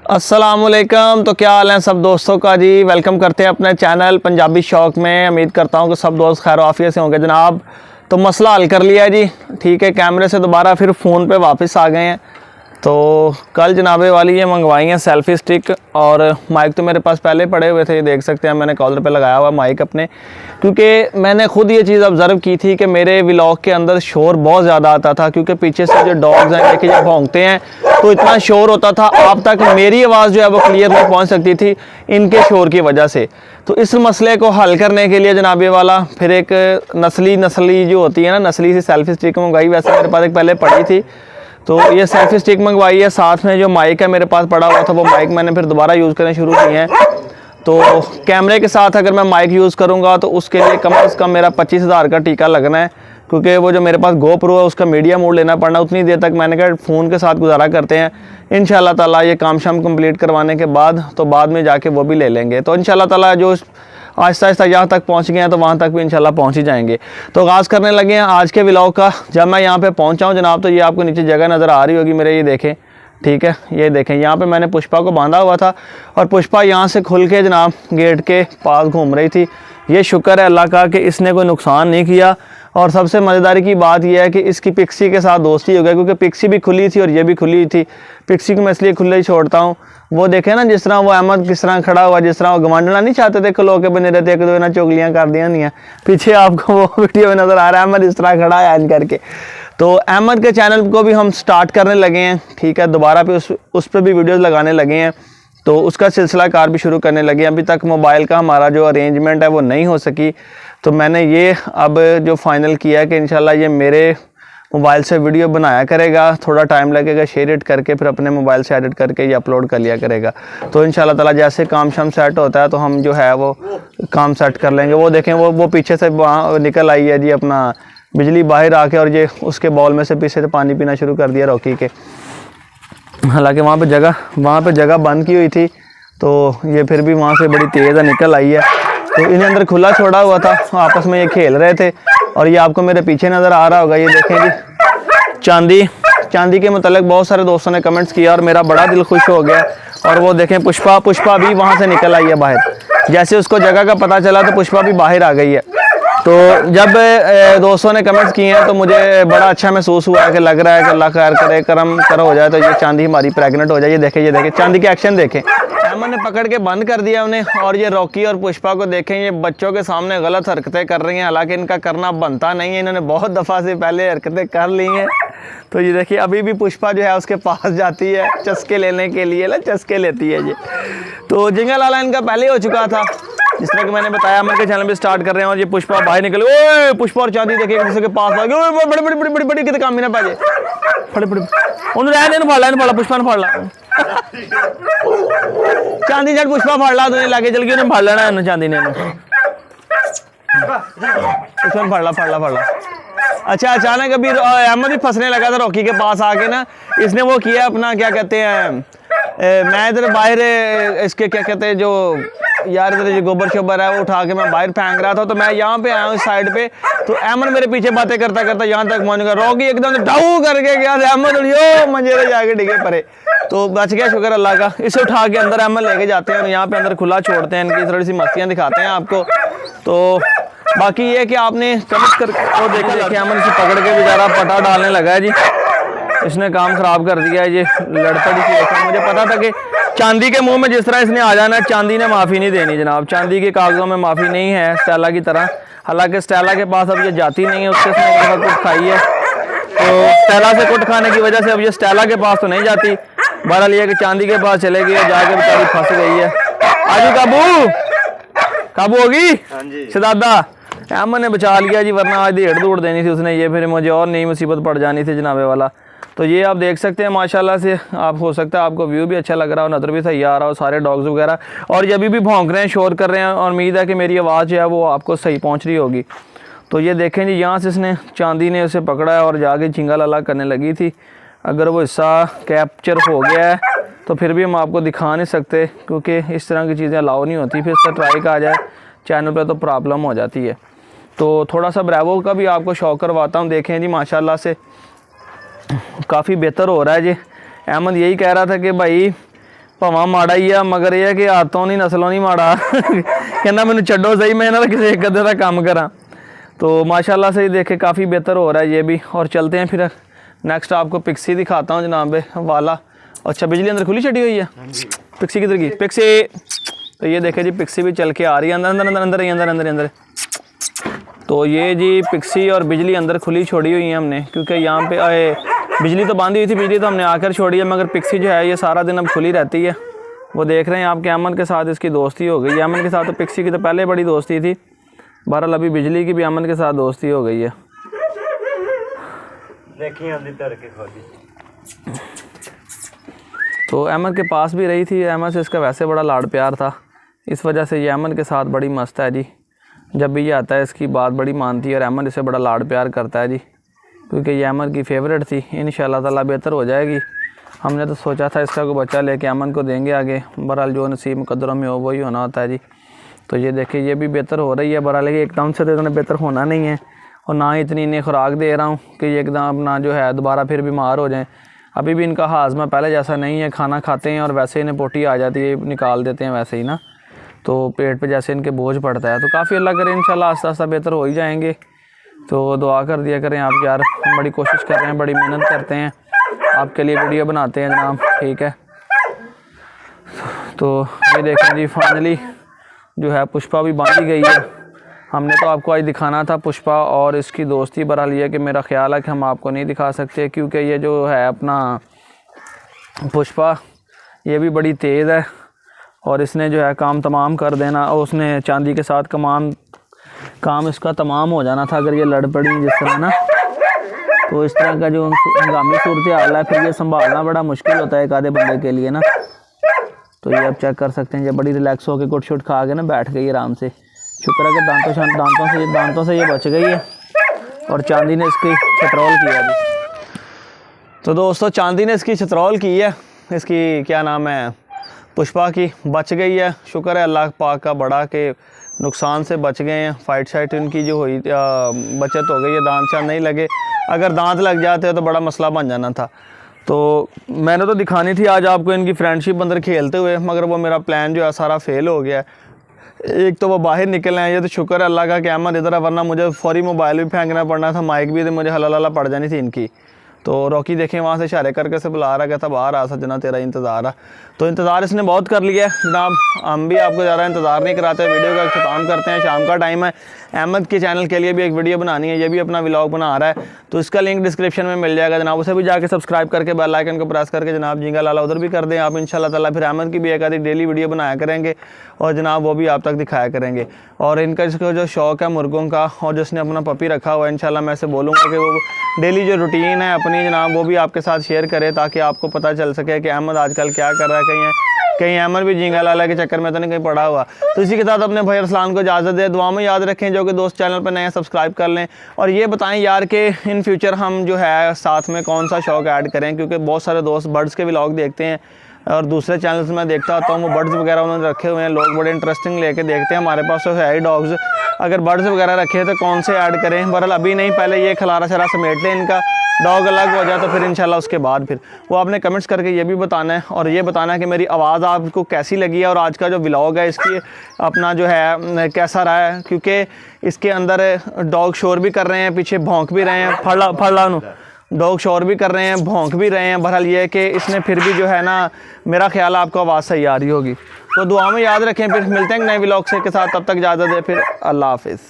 अस्सलामुअलैकुम। तो क्या हाल है सब दोस्तों का जी। वेलकम करते हैं अपने चैनल पंजाबी शौक़ में। उम्मीद करता हूँ कि सब दोस्त खैर आफियत से होंगे जनाब। तो मसला हल कर लिया है जी, ठीक है। कैमरे से दोबारा फिर फ़ोन पे वापस आ गए हैं। तो कल जनाबे वाली ये मंगवाई हैं सेल्फ़ी स्टिक, और माइक तो मेरे पास पहले पड़े हुए थे, ये देख सकते हैं। मैंने कॉलर पे लगाया हुआ माइक अपने, क्योंकि मैंने खुद ये चीज़ ऑब्ज़र्व की थी कि मेरे व्लॉग के अंदर शोर बहुत ज़्यादा आता था, क्योंकि पीछे से जो डॉग्स हैं देखिए जब भौंकते हैं तो इतना शोर होता था, आप तक मेरी आवाज़ जो है वो क्लियर नहीं पहुँच सकती थी इनके शोर की वजह से। तो इस मसले को हल करने के लिए जनाब ये वाला फिर एक नस्ली जो होती है ना, नस्ली सी सेल्फ़ी स्टिक मंगवाई। वैसे मेरे पास एक पहले पड़ी थी, तो ये सेल्फ़ी स्टिक मंगवाई है। साथ में जो माइक है मेरे पास पड़ा हुआ था, वो माइक मैंने फिर दोबारा यूज़ करने शुरू किए हैं। तो कैमरे के साथ अगर मैं माइक यूज़ करूँगा तो उसके लिए कम से कम मेरा 25,000 का टीका लगना है, क्योंकि वो जो मेरे पास GoPro है उसका मीडिया मोड लेना पड़ना। उतनी देर तक मैंने कहा फ़ोन के साथ गुजारा करते हैं। इंशाल्लाह ताला ये काम शाम कंप्लीट करवाने के बाद तो बाद में जाके वो भी ले लेंगे। तो इंशाल्लाह ताला जो आहिस्ता आहिस्ता यहाँ तक पहुँच गए हैं तो वहाँ तक भी इंशाल्लाह पहुँच ही जाएंगे। तो आगाज़ करने लगे हैं आज के व्लॉग का। जब मैं यहाँ पे पहुँचा हूँ जनाब, तो ये आपको नीचे जगह नज़र आ रही होगी मेरे, ये देखें, ठीक है। ये देखें, यहाँ पे मैंने पुष्पा को बांधा हुआ था और पुष्पा यहाँ से खुल के जनाब गेट के पास घूम रही थी। ये शुक्र है अल्लाह का कि इसने कोई नुकसान नहीं किया। और सबसे मज़ेदारी की बात यह है कि इसकी पिक्सी के साथ दोस्ती हो गई, क्योंकि पिक्सी भी खुली थी और ये भी खुली हुई थी। पिक्सी को मैं इसलिए खुले ही छोड़ता हूँ। वो देखे ना जिस तरह वो अहमद किस तरह खड़ा हुआ, जिस तरह वो गवांडना नहीं चाहते थे खलो के बने रहते, एक दो ना चुगलियाँ कर दिया नहीं है। पीछे आपको वो वीडियो में नज़र आ रहा है अहमद इस तरह खड़ा है ऐन करके। तो अहमद के चैनल को भी हम स्टार्ट करने लगे हैं, ठीक है। दोबारा पे उस पर भी वीडियोज़ लगाने लगे हैं, तो उसका सिलसिला कार भी शुरू करने लगे। अभी तक मोबाइल का हमारा जो अरेंजमेंट है वो नहीं हो सकी, तो मैंने ये अब जो फाइनल किया है कि इंशाल्लाह ये मेरे मोबाइल से वीडियो बनाया करेगा। थोड़ा टाइम लगेगा, शेयर एडिट करके फिर अपने मोबाइल से एडिट करके ये अपलोड कर लिया करेगा। तो इंशाल्लाह ताला जैसे काम शाम सेट होता है तो हम जो है वो काम सेट कर लेंगे। वो देखें वो पीछे से वहाँ निकल आई है जी, अपना बिजली बाहर आके, और ये उसके बॉल में से पीछे से पानी पीना शुरू कर दिया रॉकी के। हालांकि वहाँ पे जगह बंद की हुई थी, तो ये फिर भी वहाँ से बड़ी तेज़ निकल आई है। तो इन्हें अंदर खुला छोड़ा हुआ था, आपस में ये खेल रहे थे। और ये आपको मेरे पीछे नज़र आ रहा होगा, ये देखें जी चांदी के मतलब बहुत सारे दोस्तों ने कमेंट्स किया और मेरा बड़ा दिल खुश हो गया। और वो देखें पुष्पा भी वहाँ से निकल आई है बाहर। जैसे उसको जगह का पता चला तो पुष्पा भी बाहर आ गई है। तो जब दोस्तों ने कमेंट्स किए हैं तो मुझे बड़ा अच्छा महसूस हुआ कि लग रहा है कि अल्लाह खैर करे, करम कर हो जाए तो ये चांदी हमारी प्रेग्नेंट हो जाए। ये देखें चांदी के एक्शन देखें। अहमद ने पकड़ के बंद कर दिया उन्हें, और ये रॉकी और पुष्पा को देखें, ये बच्चों के सामने गलत हरकतें कर रही हैं। हालांकि इनका करना बनता नहीं है, इन्होंने बहुत दफ़ा से पहले हरकतें कर ली हैं। तो ये देखिए अभी भी पुष्पा जो है उसके पास जाती है चस्के लेने के लिए, चस्के लेती है ये। तो जिंगल वाला इनका पहले हो चुका था, जिस तरह कि मैंने बताया। हमारे चैनल पे स्टार्ट कर रहे हैं और ये पुष्पा बाहर निकले। ओए पुष्पा और चांदी देखिए किसी के पास आ गए, बड़ी कितने काम ही ना पाजे फड़े उन्होंने रहने फाड़ा पुष्पा ने फाड़ ला चांदी जब पुष्पा फाड़ ला तो लागे चल गई उन्हें फाड़ लेना चांदी ने पुष्पा फाड़ ला। अच्छा अचानक अभी अहमद भी फंसने लगा था रॉकी के पास आके ना, इसने वो किया अपना क्या कहते हैं, मैं इधर बाहर इसके क्या कहते हैं जो यार इधर जो गोबर शोबर है वो उठा के मैं बाहर फेंक रहा था। तो मैं यहाँ पे आया हूँ साइड पे, तो अहमद मेरे पीछे बातें करता करता यहाँ तक पहुँच गया। रॉकी एकदम डाऊ करके गया, अहमद यो मंजे जाके डिगे परे, तो बच गया शुक्र अल्लाह का। इसे उठा के अंदर अहमद लेके जाते हैं और यहाँ पे अंदर खुला छोड़ते हैं, इनकी थोड़ी सी मस्तियाँ दिखाते हैं आपको। तो बाकी ये कि आपने कमेंट कर और देखिए अहमद इसे पकड़ के बेचारा पटा डालने लगा है जी, इसने काम ख़राब कर दिया है। ये लड़पड़ी सी मुझे पता था कि चांदी के मुंह में जिस तरह इसने आ जाना है, चांदी ने माफ़ी नहीं देनी जनाब। चांदी के कागज़ों में माफ़ी नहीं है स्टेला की तरह। हालांकि स्टेला के पास अब ये जाती नहीं है, उससे इसने एक दफ़ा कुट खाई है, तो स्टेला से कुट खाने की वजह से अब ये स्टेला के पास तो नहीं जाती। बहरहाल ये कि चांदी के पास चले गई, जाके बेचारी फंस गई है। आजी काबू होगी शहजादा। अहमद ने बचा लिया जी, वरना आज डेढ़ दौड़ देनी थी उसने, ये फिर मुझे और नई मुसीबत पड़ जानी थी जनाबे वाला। तो ये आप देख सकते हैं माशाल्लाह से, आप हो सकता है आपको व्यू भी अच्छा लग रहा हो, नज़र भी सही आ रहा हो, सारे डॉग्स वगैरह। और ये अभी भी भौंक रहे हैं, शोर कर रहे हैं, और उम्मीद है कि मेरी आवाज़ जो है वो आपको सही पहुंच रही होगी। तो ये देखें जी, यहाँ से इसने चांदी ने उसे पकड़ा है और जाके झिंगा लाला करने लगी थी। अगर वो हिस्सा कैप्चर हो गया है तो फिर भी हम आपको दिखा नहीं सकते, क्योंकि इस तरह की चीज़ें अलाउ नहीं होती। फिर इसका ट्राइक आ जाए चैनल पर तो प्रॉब्लम हो जाती है। तो थोड़ा सा ब्रेवो का भी आपको शौक करवाता हूँ। देखें जी माशाल्लाह से काफ़ी बेहतर हो रहा है जी। अहमद यही कह रहा था कि भाई भावां माड़ा ही आ मगर यह है कि आदतों नहीं नस्लों नहीं माड़ा कहना मैंने छड्डो सही, मैं ना किसी एक अद्धे का काम करा। तो माशाल्लाह से देखे काफ़ी बेहतर हो रहा है ये भी। और चलते हैं फिर नेक्स्ट, आपको पिक्सी दिखाता हूँ जनाब वाला। अच्छा बिजली अंदर खुली छड़ी हुई है, पिक्सी किधर की पिक्सी। तो ये देखे जी पिक्सी भी चल के आ रही है अंदर अंदर अंदर अंदर अंदर अंदर अंदर। तो ये जी पिक्सी और बिजली अंदर खुली छोड़ी हुई है हमने, क्योंकि यहाँ पे बिजली तो बांधी हुई थी, बिजली तो हमने आकर छोड़ी है, मगर पिक्सी जो है ये सारा दिन अब खुली रहती है। वो देख रहे हैं आपके अमन के साथ इसकी दोस्ती हो गई है। अमन के साथ तो पिक्सी की तो पहले बड़ी दोस्ती थी, बहरहाल अभी बिजली की भी अमन के साथ दोस्ती हो गई है। तो अहमद के पास भी रही थी, अहमद से इसका वैसे बड़ा लाड़ प्यार था, इस वजह से ये अहमद के साथ बड़ी मस्त है जी। जब भी ये आता है इसकी बात बड़ी मानती है और अहमद इसे बड़ा लाड़ प्यार करता है जी, क्योंकि ये अहमद की फ़ेवरेट थी। इंशाल्लाह ताला बेहतर हो जाएगी। हमने तो सोचा था इसका कोई बच्चा लेके अमन को देंगे आगे, बहरहाल जो नसीब मुकद्दरों में हो वही होना होता है जी। तो ये देखिए ये भी बेहतर हो रही है, बहरहाल एकदम से तो इतना बेहतर होना नहीं है, और ना ही इतनी इन्हें खुराक दे रहा हूँ कि ये एकदम अपना जो है दोबारा फिर बीमार हो जाएँ। अभी भी इनका हाजमा पहले जैसा नहीं है, खाना खाते हैं और वैसे इन्हें पोटी आ जाती है, निकाल देते हैं वैसे ही ना, तो पेट पे जैसे इनके बोझ पड़ता है। तो काफ़ी अल्लाह करे इंशाल्लाह आस्ता आस्ता बेहतर हो ही जाएंगे। तो दुआ कर दिया करें आप यार, हम बड़ी कोशिश कर रहे हैं, बड़ी मेहनत करते हैं, आपके लिए वीडियो बनाते हैं जनाब, ठीक है। तो ये देखें जी फाइनली जो है पुष्पा भी बांधी गई है। हमने तो आपको आज दिखाना था पुष्पा और इसकी दोस्ती, बहरहाल ये कि मेरा ख्याल है कि हम आपको नहीं दिखा सकते, क्योंकि ये जो है अपना पुष्पा ये भी बड़ी तेज़ है और इसने जो है काम तमाम कर देना, और उसने चांदी के साथ काम इसका तमाम हो जाना था अगर ये लड़ पड़ी जिस तरह ना। तो इस तरह का जो हंगामी सूरत हाल है फिर ये संभालना बड़ा मुश्किल होता है एक आधे बंदे के लिए ना। तो ये आप चेक कर सकते हैं, जब बड़ी रिलैक्स होकर गुट शुट खा के ना बैठ गई आराम से। शुक्र है कि दांतों से ये बच गई है और चांदी ने इसकी छतरौल किया जी। तो दोस्तों चांदी ने इसकी छतरौल की है, इसकी क्या नाम है पुष्पा की, बच गई है। शुक्र है अल्लाह पाक का बड़ा के नुकसान से बच गए हैं। फाइट शाइट इनकी जो हुई बचत हो गई है, दांत शांत नहीं लगे, अगर दांत लग जाते तो बड़ा मसला बन जाना था। तो मैंने तो दिखानी थी आज आपको इनकी फ्रेंडशिप अंदर खेलते हुए, मगर वो मेरा प्लान जो है सारा फेल हो गया है। एक तो वो बाहर निकल आए, ये तो शुक्र है अल्लाह का कि अहमद इधर है, वरना मुझे फौरी मोबाइल भी फेंकना पड़ना था, माइक भी मुझे हला पड़ जानी थी इनकी। तो रॉकी देखें वहाँ से इशारे करके से बुला रहा, कहता बाहर आ सजना तेरा इंतज़ार है। तो इंतज़ार इसने बहुत कर लिया है जनाब, हम भी आपको ज़्यादा इंतज़ार नहीं कराते, वीडियो का अख्ताम करते हैं। शाम का टाइम है, अहमद के चैनल के लिए भी एक वीडियो बनानी है, ये भी अपना व्लॉग बना रहा है, तो इसका लिंक डिस्क्रिप्शन में मिल जाएगा जनाब, उसे भी जाके सब्सक्राइब करके बेल आइकन को प्रेस करके जनाब जिंगा लाला उधर भी कर दें आप। इंशाल्लाह ताला फिर अहमद की भी एक आधी डेली वीडियो बनाया करेंगे और जनाब वो भी आप तक दिखाया करेंगे। और इनका इसको जो शौक़ है मुर्गों का, और जिसने अपना पपी रखा हुआ है, इंशाल्लाह मैं से बोलूँगा कि वो डेली जो रूटीन है अपनी जनाब वो भी आपके साथ शेयर करे, ताकि आपको पता चल सके कि अहमद आजकल क्या कर रहा है। कहीं अहमद भी जिंगा लाला के चक्कर में तो नहीं कहीं पड़ा हुआ। तो इसी के साथ अपने भाई अरसलान को इजाज़त दे, दुआ में याद रखें, जो कि दोस्त चैनल पर नए सब्सक्राइब कर लें, और ये बताएं यार कि इन फ्यूचर हम जो है साथ में कौन सा शौक़ ऐड करें, क्योंकि बहुत सारे दोस्त बर्ड्स के व्लॉग देखते हैं और दूसरे चैनल्स में देखता होता हूँ, वो बर्ड्स वगैरह उन्होंने रखे हुए हैं, लोग बड़े इंटरेस्टिंग लेके देखते हैं। हमारे पास तो है ही डॉग्स, अगर बर्ड्स वगैरह रखे तो कौन से ऐड करें। बहरहाल अभी नहीं, पहले ये खलारा शरा समेट लें, इनका डॉग अलग हो जाए तो फिर इंशाल्लाह उसके बाद फिर वो आपने कमेंट्स करके ये भी बताना है, और ये बताना है कि मेरी आवाज़ आपको कैसी लगी है और आज का जो व्लॉग है इसकी अपना जो है कैसा रहा है, क्योंकि इसके अंदर डॉग शोर भी कर रहे हैं, पीछे भौंक भी रहे हैं, फड़ला डॉग शोर भी कर रहे हैं, भौंक भी रहे हैं। बहरहाल ये है कि इसने फिर भी जो है ना, मेरा ख्याल आपको आवाज़ सही आ रही होगी। तो दुआ में याद रखें, फिर मिलते हैं नए व्लॉग से के साथ, तब तक इजाज़त है, फिर अल्लाह हाफिज़।